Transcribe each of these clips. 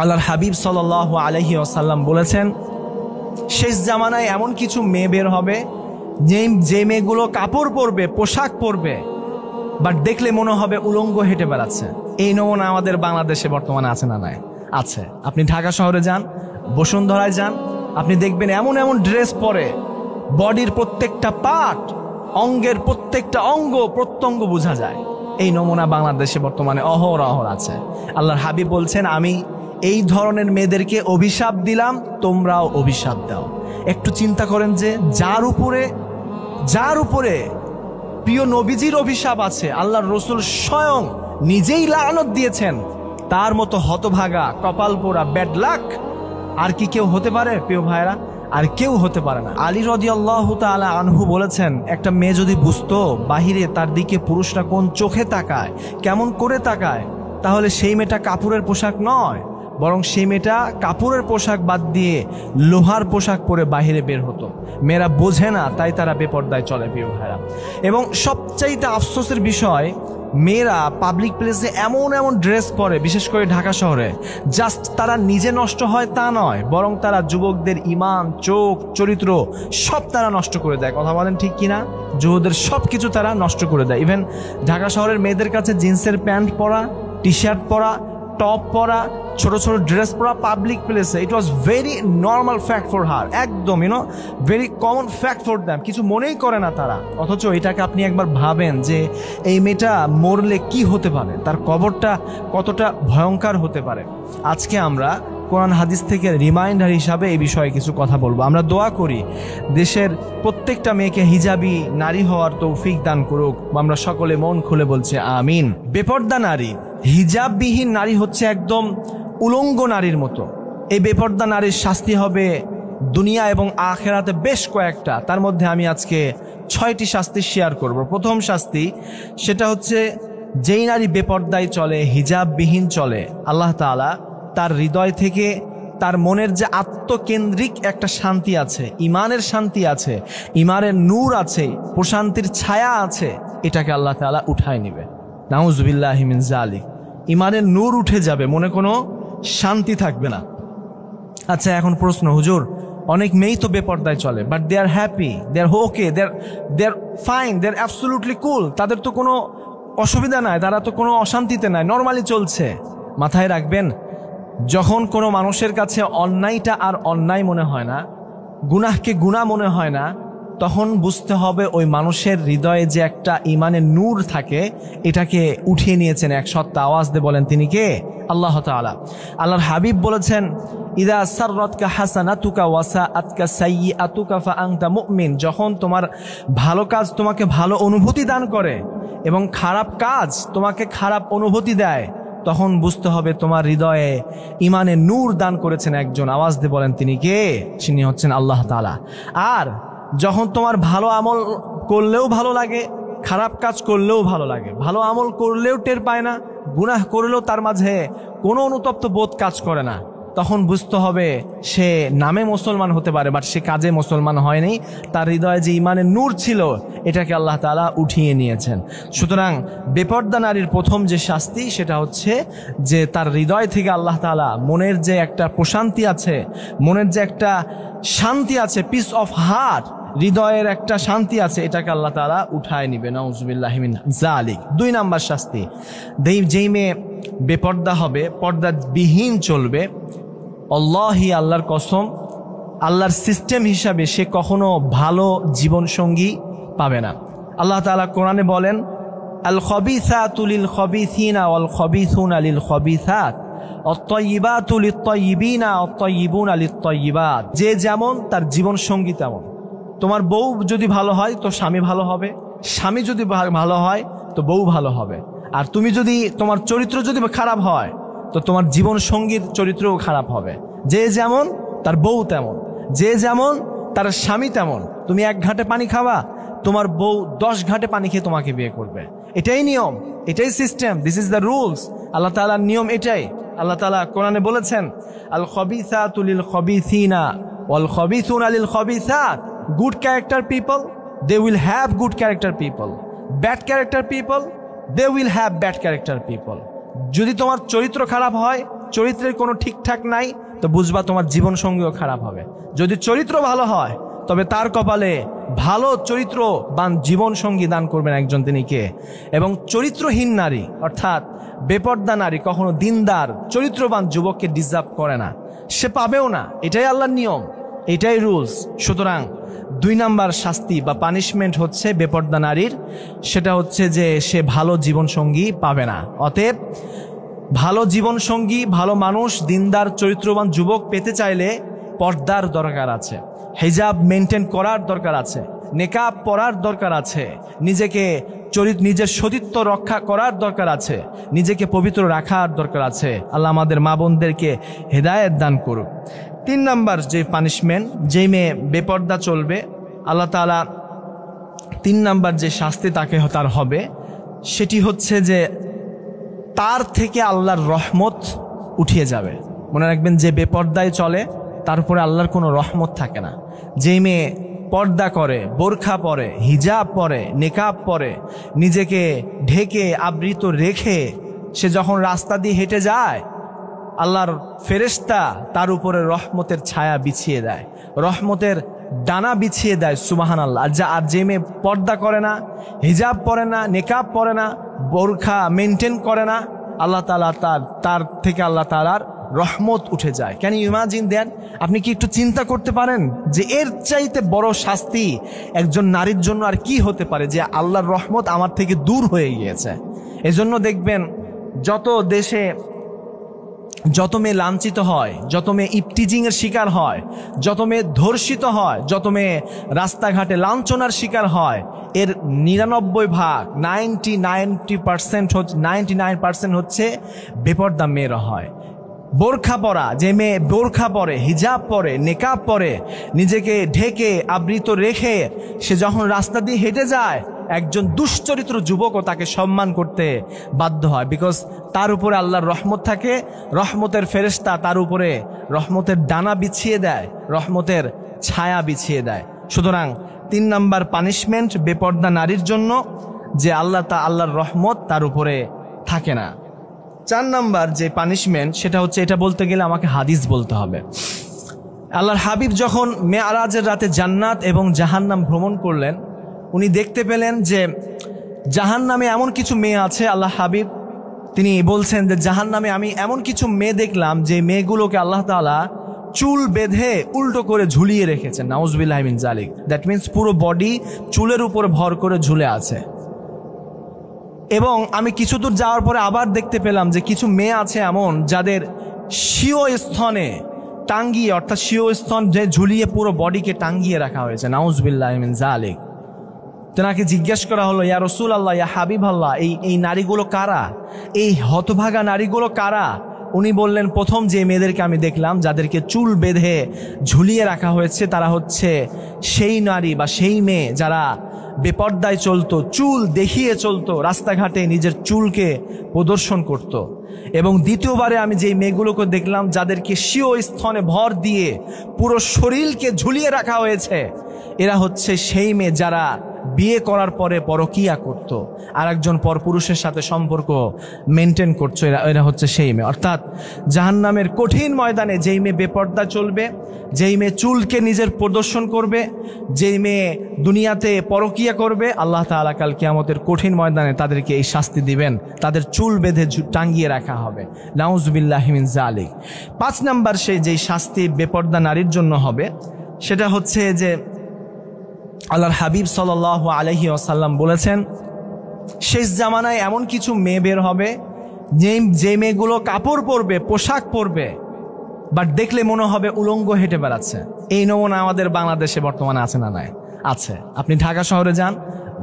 আল্লাহর হাবিব সাল্লাল্লাহু আলাইহি ওয়াসাল্লাম বলেছেন, শেষ জামানায় এমন কিছু মেয়ে বের হবে যে মেয়েগুলো কাপড় পরবে, পোশাক পরবে, বাট দেখলে মনে হবে উলঙ্গ হেঁটে বেড়াচ্ছে। এই নমুনা আমাদের বাংলাদেশে বর্তমানে আছে না? নাই, আছে। আপনি ঢাকা শহরে যান, বসুন্ধরায় যান, আপনি দেখবেন এমন এমন ড্রেস পরে, বডির প্রত্যেকটা পার্ট, অঙ্গের প্রত্যেকটা অঙ্গ প্রত্যঙ্গ বোঝা যায়। এই নমুনা বাংলাদেশে বর্তমানে অহরহ আছে। আল্লাহর হাবিব বলছেন, আমি এই ধরনের মেয়েদেরকে অভিশাপ দিলাম, তোমরাও অভিশাপ দাও। একটু চিন্তা করেন যে যার উপরে প্রিয় নবীজির অভিশাপ আছে, আল্লাহর রাসূল স্বয়ং নিজেই লানত দিয়েছেন, তার মতো হতভাগা, কপাল পোড়া, ব্যাড লাক আর কি কেউ হতে পারে? প্রিয় ভাইরা, আর কেউ হতে পারে না। আলী রাদিয়াল্লাহু তাআলা আনহু বলেছেন, একটা মেয়ে যদি বুঝতো বাহিরে তার দিকে পুরুষরা কোন চোখে তাকায়, কেমন করে তাকায়, তাহলে সেই মেয়েটা কাপড়ের পোশাক নয়, বরং সেই মেয়েটা কাপড়ের পোশাক বাদ দিয়ে লোহার পোশাক পরে বাহিরে বের হতো। মেয়েরা বোঝে না, তাই তারা বেপর্দায় চলে প্রিয় ভাইরা। এবং সবচাইতে আফসোসের বিষয়, মেয়েরা পাবলিক প্লেসে এমন এমন ড্রেস পরে, বিশেষ করে ঢাকা শহরে, জাস্ট তারা নিজে নষ্ট হয় তা নয়, বরং তারা যুবকদের ইমান, চোখ, চরিত্র সব তারা নষ্ট করে দেয়। কথা বলেন ঠিক কিনা? যুবকদের সব কিছু তারা নষ্ট করে দেয়। ইভেন ঢাকা শহরের মেয়েদের কাছে জিন্সের প্যান্ট পরা, টি শার্ট পরা, টপ পরা, ছোট ছোট ড্রেস পরা পাবলিক প্লেসে, it was very normal fact for her, একদম very common fact for them, কিছু মনেই করে না তারা। অথচ এটাকে আপনি একবার ভাবেন যে এই মেয়েটা মরলে কি হতে পারে, তার কবরটা কতটা ভয়ঙ্কর হতে পারে। আজকে আমরা কোরআন হাদিস থেকে রিমাইন্ডার হিসাবে এই বিষয়ে কিছু কথা বলবো। আমরা দোয়া করি দেশের প্রত্যেকটা মেয়েকে হিজাবি নারী হওয়ার তৌফিক দান করুক। আমরা সকলে মন খুলে বলছি আমিন। বেপর্দা নারী, হিজাববিহীন নারী হচ্ছে একদম উলঙ্গ নারীর মতো। এই বেপর্দা নারীর শাস্তি হবে দুনিয়া এবং আখিরাতে বেশ কয়েকটা। তার মধ্যে আমি আজকে 6টি শাস্তি শেয়ার করব। প্রথম শাস্তি, সেটা হচ্ছে যেই নারী বেপর্দায় চলে, হিজাববিহীন চলে, আল্লাহ তাআলা তার হৃদয় থেকে, তার মনের যে আত্মকেন্দ্রিক একটা শান্তি আছে, ইমানের শান্তি আছে, ইমানের নূর আছে, প্রশান্তির ছায়া আছে, এটাকে আল্লাহ তাআলা উঠায় নেবে। নাউযুবিল্লাহি মিন যালিক। ইমানের নূর উঠে যাবে, মনে কোনো শান্তি থাকবে না। আচ্ছা, এখন প্রশ্ন, হুজুর অনেক মেয়েই তো বেপর্দায় চলে, but they are happy, they are okay, they are fine, they are absolutely cool, তাদের তো কোনো অসুবিধা নাই, তারা তো কোনো অশান্তিতে নাই, নর্মালি চলছে। মাথায় রাখবেন, যখন কোনো মানুষের কাছে অন্যায়টা আর অন্যায় মনে হয় না, গুনাহকে গুনাহ মনে হয় না, তখন বুঝতে হবে ওই মানুষের হৃদয়ে যে একটা ইমানের নূর থাকে, এটাকে উঠিয়ে নিয়েছেন এক সত্তা। আওয়াজ দিয়ে বলেন, তিনি কে? আল্লাহ তাআলা। আল্লাহর হাবিব বলেছেন, ইদা সাররাতকা হাসানাতুকা ওয়াসাআতকা সাইয়্যাতুকা ফাআনতা মুমিন। যখন তোমার ভালো কাজ তোমাকে ভালো অনুভূতি দান করে এবং খারাপ কাজ তোমাকে খারাপ অনুভূতি দেয়, তখন বুঝতে হবে তোমার হৃদয়ে ইমানের নূর দান করেছেন একজন। আওয়াজ দিয়ে বলেন, তিনি কে? তিনি হচ্ছেন আল্লাহ তাআলা। আর যখন তোমার ভালো আমল করলেও ভালো লাগে, খারাপ কাজ করলেও ভালো লাগে, ভালো আমল করলেও টের পায় না, গুনাহ করলেও তার মাঝে কোনো অনুতপ্ত বোধ কাজ করে না, তখন বুঝতে হবে সে নামে মুসলমান হতে পারে, বাট সে কাজে মুসলমান হয়নি। তার হৃদয়ে যে ইমানের নূর ছিল, এটাকে আল্লাহ তাআলা উঠিয়ে নিয়েছেন। সুতরাং বেপর্দা নারীর প্রথম যে শাস্তি, সেটা হচ্ছে যে তার হৃদয় থেকে আল্লাহ তাআলা মনের যে একটা প্রশান্তি আছে, মনের যে একটা শান্তি আছে, পিস অফ হার্ট, হৃদয়ের একটা শান্তি আছে, এটাকে আল্লাহ তাআলা উঠায় নিবে। নাউযুবিল্লাহি মিন যালিক। 2 নাম্বার শাস্তি, যেই মেয়ে বেপর্দা হবে, পর্দাবিহীন চলবে, আল্লাহি, আল্লাহর কসম, আল্লাহর সিস্টেম হিসাবে সে কখনো ভালো জীবনসঙ্গী পাবে না। আল্লাহ তাআলা কোরআনে বলেন, আল খবিসাতু লিল খবিসিনা ওয়াল খবিসুনা লিল খবিসাত আত-তাইয়িবাতু লিত-তাইয়িবিনা আত-তাইয়িবুনা লিত-তাইয়িবাত। যে যেমন তার জীবনসঙ্গী তেমন। তোমার বউ যদি ভালো হয় তো স্বামী ভালো হবে, স্বামী যদি ভালো হয় তো বউ ভালো হবে, আর তুমি যদি, তোমার চরিত্র যদি খারাপ হয় তো তোমার জীবন সঙ্গীর চরিত্রও খারাপ হবে। যে যেমন তার বউ তেমন, যে যেমন তার স্বামী তেমন। তুমি 1 ঘাটে পানি খাবা, তোমার বউ 10 ঘাটে পানি খেয়ে তোমাকে বিয়ে করবে। এটাই নিয়ম, এটাই system, this is the rules. আল্লাহ তাআলার নিয়ম এটাই। আল্লাহ তাআলা কোরআনে বলেছেন, আল খবিসাতু লিল খবিসিনা ওয়াল খবিসুনা লিল খবিসাত। Good character people, they will have good character people. Bad character people, they will have bad character people. যদি তোমার চরিত্র খারাপ হয় চরিত্রের কোনো ঠিকঠাক নাই, তো বুঝবা তোমার জীবন সঙ্গীও খারাপ হবে। যদি চরিত্র ভালো হয় তবে তার কপালে ভালো চরিত্রবান জীবন সঙ্গী দান করবেন একজন, তিনি কে? এবং চরিত্রহীন নারী অর্থাৎ বেপর্দা নারী কখনো দিনদার চরিত্রবান যুবককে ডিজার্ভ করে না, সে পাবেও না। এটাই আল্লাহর নিয়ম, এটাই রুলস। সুতরাং 2 নাম্বার শাস্তি বা পানিশমেন্ট হচ্ছে বেপর্দা নারীর, সেটা হচ্ছে যে সে ভালো জীবনসঙ্গী পাবে না। অতএব ভালো জীবনসঙ্গী, ভালো মানুষ, দিনদার চরিত্রবান যুবক পেতে চাইলে পর্দার দরকার আছে, হিজাব মেনটেন করার দরকার আছে, নেকাব পরার দরকার আছে, নিজের সতীত্ব রক্ষা করার দরকার আছে, নিজেকে পবিত্র রাখার দরকার আছে। আল্লাহ আমাদের মা বোনদেরকে হেদায়েত দান করুক। 3 নাম্বার যে পানিশমেন্ট, যেই মেয়ে বেপর্দা চলবে, আল্লাহ তাআলা 3 নাম্বার যে শাস্তি তার হবে সেটি হচ্ছে যে তার থেকে আল্লাহর রহমত উঠিয়ে যাবে। মনে রাখবেন, যে বেপর্দায় চলে তার উপরে আল্লাহর কোনো রহমত থাকে না। যেই মেয়ে পর্দা করে, বোরখা পরে, হিজাব পরে, নেকাব পরে, নিজেকে ঢেকে আবৃত রেখে সে যখন রাস্তা দিয়ে হেঁটে যায়, আল্লাহর ফেরেশতা তার উপরে রহমতের ছায়া বিছিয়ে দেয়, রহমতের ডানা বিছিয়ে দেয়। সুবহানাল্লাহ। আর যে মেয়ে পর্দা করে না, হিজাব পরে না, নেকাব পরে না, বোরখা মেনটেন করে না, আল্লাহ তাআলা তার থেকে আল্লাহ তাআলার রহমত উঠে যায়। ক্যান ইউ ইমাজিন দেন? আপনি কি একটু চিন্তা করতে পারেন যে এর চাইতে বড় শাস্তি একজন নারীর জন্য আর কি হতে পারে, যে আল্লাহর রহমত আমার থেকে দূর হয়ে গিয়েছে। এজন্য দেখবেন যত দেশে যত মেয়ে লাঞ্ছিত হয়, যত মেয়ে ইপটিজিংয়ের শিকার হয়, যত মেয়ে ধর্ষিত হয়, যত মেয়ে রাস্তাঘাটে লাঞ্ছনার শিকার হয়, এর 99% হচ্ছে বেপর্দা মেয়েরা হয়। বোরখা পরা, যে মেয়ে বোরখা পরে, হিজাব পরে, নেকাব পরে, নিজেকে ঢেকে আবৃত রেখে সে যখন রাস্তা দিয়ে হেঁটে যায়, একজন দুশ্চরিত্র যুবকও তাকে সম্মান করতে বাধ্য হয়, বিকজ তার উপরে আল্লাহর রহমত থাকে, রহমতের ফেরেশতা তার উপরে রহমতের ডানা বিছিয়ে দেয়, রহমতের ছায়া বিছিয়ে দেয়। সুতরাং 3 নাম্বার পানিশমেন্ট বেপর্দা নারীর জন্য, যে আল্লাহর রহমত তার উপরে থাকে না। 4 নাম্বার যে পানিশমেন্ট, সেটা হচ্ছে, এটা বলতে গেলে আমাকে হাদিস বলতে হবে। আল্লাহর হাবিব যখন মেরাজের রাতে জান্নাত এবং জাহান্নাম ভ্রমণ করলেন, উনি দেখতে পেলেন যে জাহান্নামে এমন কিছু মেয়ে আছে। আল্লাহ হাবিব তিনি বলছেন যে জাহান্নামে আমি এমন কিছু মেয়ে দেখলাম যে মেয়েগুলোকে আল্লাহ তাআলা চুল বেঁধে উল্টো করে ঝুলিয়ে রেখেছেন। নাউজুবিল্লাহি মিন যালিক। দ্যাট মিন্স পুরো বডি চুলের উপরে ভর করে ঝুলে আছে। এবং আমি কিছু দূর যাওয়ার পরে আবার দেখতে পেলাম যে কিছু মেয়ে আছে এমন যাদের স্বীয় স্থনে টাঙ্গিয়ে, অর্থাৎ স্বীয় স্থন যে ঝুলিয়ে পুরো বডিকে টাঙ্গিয়ে রাখা হয়েছে। নাউজুবিল্লাহি মিন যালিক। তেনাকে জিজ্ঞেস করা হলো, ইয়া রাসূলুল্লাহ, ইয়া হাবিবাল্লাহ, এই নারীগুলো কারা? এই হতভাগা নারীগুলো কারা? উনি বললেন, প্রথম যে মেয়েদেরকে আমি দেখলাম যাদেরকে চুল বেঁধে ঝুলিয়ে রাখা হয়েছে, তারা হচ্ছে সেই নারী বা সেই মেয়ে যারা বেপর্দায় চলতো, চুল দেখিয়ে চলতো, রাস্তাঘাটে নিজের চুলকে প্রদর্শন করত। এবং দ্বিতীয়বারে আমি যেই মেয়েগুলোকে দেখলাম যাদেরকে স্বীয় স্থনে ভর দিয়ে পুরো শরীরকে ঝুলিয়ে রাখা হয়েছে, এরা হচ্ছে সেই মেয়ে যারা বিয়ে করার পরে পরকিয়া করত, আর একজন পরপুরুষের সাথে সম্পর্ক মেনটেন করছো, এরা হচ্ছে সেই মেয়ে। অর্থাৎ জাহান্নামের কঠিন ময়দানে যেই মেয়ে বেপর্দা চলবে, যেই মেয়ে চুলকে নিজের প্রদর্শন করবে, যেই মেয়ে দুনিয়াতে পরকিয়া করবে, আল্লাহ তাআলা কাল কিয়ামতের কঠিন ময়দানে তাদেরকে এই শাস্তি দিবেন, তাদের চুল বেঁধে টাঙ্গিয়ে রাখা হবে। নাউজুবিল্লাহি মিন যালিক। 5 নাম্বার সেই যেই শাস্তি বেপর্দা নারীর জন্য হবে, সেটা হচ্ছে যে আল্লাহর হাবিব সাল্লাল্লাহু আলাইহি ওয়াসাল্লাম বলেছেন, শেষ জামানায় এমন কিছু মেয়ে বের হবে যে মেয়েগুলো কাপড় পরবে, পোশাক পরবে, বাট দেখলে মনে হবে উলঙ্গ হেঁটে বেড়াচ্ছে। এই নমুনা আমাদের বাংলাদেশে বর্তমানে আছে না? নাই, আছে। আপনি ঢাকা শহরে যান,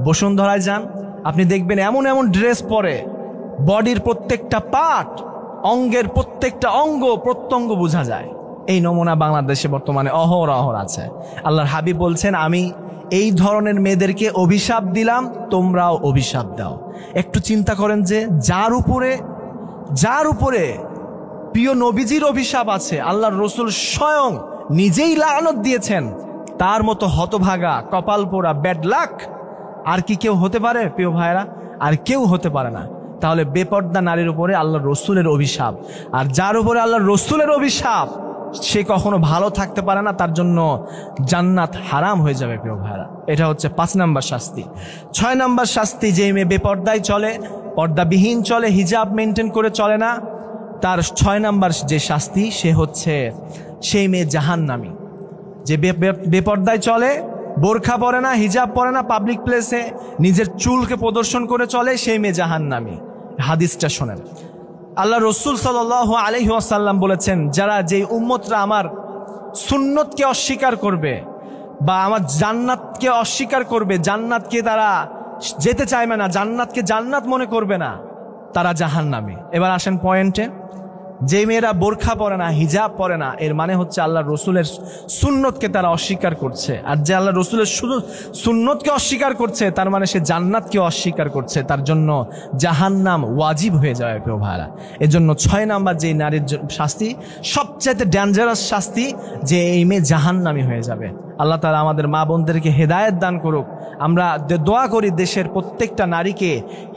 বসুন্ধরায় যান, আপনি দেখবেন এমন এমন ড্রেস পরে, বডির প্রত্যেকটা পার্ট, অঙ্গের প্রত্যেকটা অঙ্গ প্রত্যঙ্গ বোঝা যায়। এই নমুনা বাংলাদেশে বর্তমানে অহরহ আছে। আল্লাহর হাবিব বলছেন, আমি এই ধরনের মেয়েদেরকে অভিশাপ দিলাম, তোমরাও অভিশাপ দাও। একটু চিন্তা করেন যে যার উপরে প্রিয় নবীজির অভিশাপ আছে, আল্লাহর রাসূল স্বয়ং নিজেই লানত দিয়েছেন, তার মতো হতভাগা, কপাল পোড়া, ব্যাড লাক আর কি কেউ হতে পারে? প্রিয় ভাইরা, আর কেউ হতে পারে না। তাহলে বেপর্দা নারীর উপরে আল্লাহ রসুলের অভিশাপ। আর যার উপরে আল্লাহ রসুলের অভিশাপ সে কখনো ভালো থাকতে পারে না, তার জন্য জান্নাত হারাম হয়ে যাবে প্রিয় ভাইরা। এটা হচ্ছে 5 নাম্বার শাস্তি। 6 নাম্বার শাস্তি, যে মেয়ে বেপর্দায় চলে, পর্দাবিহীন চলে, হিজাব মেনটেন করে চলে না, তার 6 নাম্বার যে শাস্তি সে হচ্ছে সেই মেয়ে জাহান্নামী। যে বেপর্দায় চলে, বোরখা পরে না, হিজাব পরে না, পাবলিক প্লেসে নিজের চুলকে প্রদর্শন করে চলে, সেই মেয়ে জাহান্নামী। হাদিসটা শোনেন, আল্লাহ রসুল সাল্লাল্লাহু আলাইহি ওয়াসাল্লাম বলেছেন, যারা যেই উম্মতরা আমার সুন্নতকে অস্বীকার করবে বা আমার জান্নাতকে অস্বীকার করবে, জান্নাতকে তারা যেতে চাইবে না, জান্নাতকে জান্নাত মনে করবে না, তারা জাহান্নামী। এবার আসেন পয়েন্টে, যে মেয়েরা বোরখা পরে না, হিজাব পরে না, এর মানে হচ্ছে আল্লাহ রসুলের সুন্নতকে তারা অস্বীকার করছে। আর যে আল্লাহ রসুলের সুন্নতকে অস্বীকার করছে, তার মানে সে জান্নাতকে অস্বীকার করছে, তার জন্য জাহান্নাম ওয়াজিব হয়ে যাবে প্রিয় ভাইরা। এজন্য 6 নাম্বার যে নারীর শাস্তি, সবচাইতে ডেঞ্জারাস শাস্তি, যে এই মেয়ে জাহান্নামী হয়ে যাবে। আল্লাহ তাআলা আমাদের মা বোনদেরকে হেদায়েত দান করুক। আমরা দোয়া করি দেশের প্রত্যেকটা নারীকে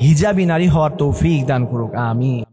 হিজাবী নারী হওয়ার তৌফিক দান করুক, আমিন।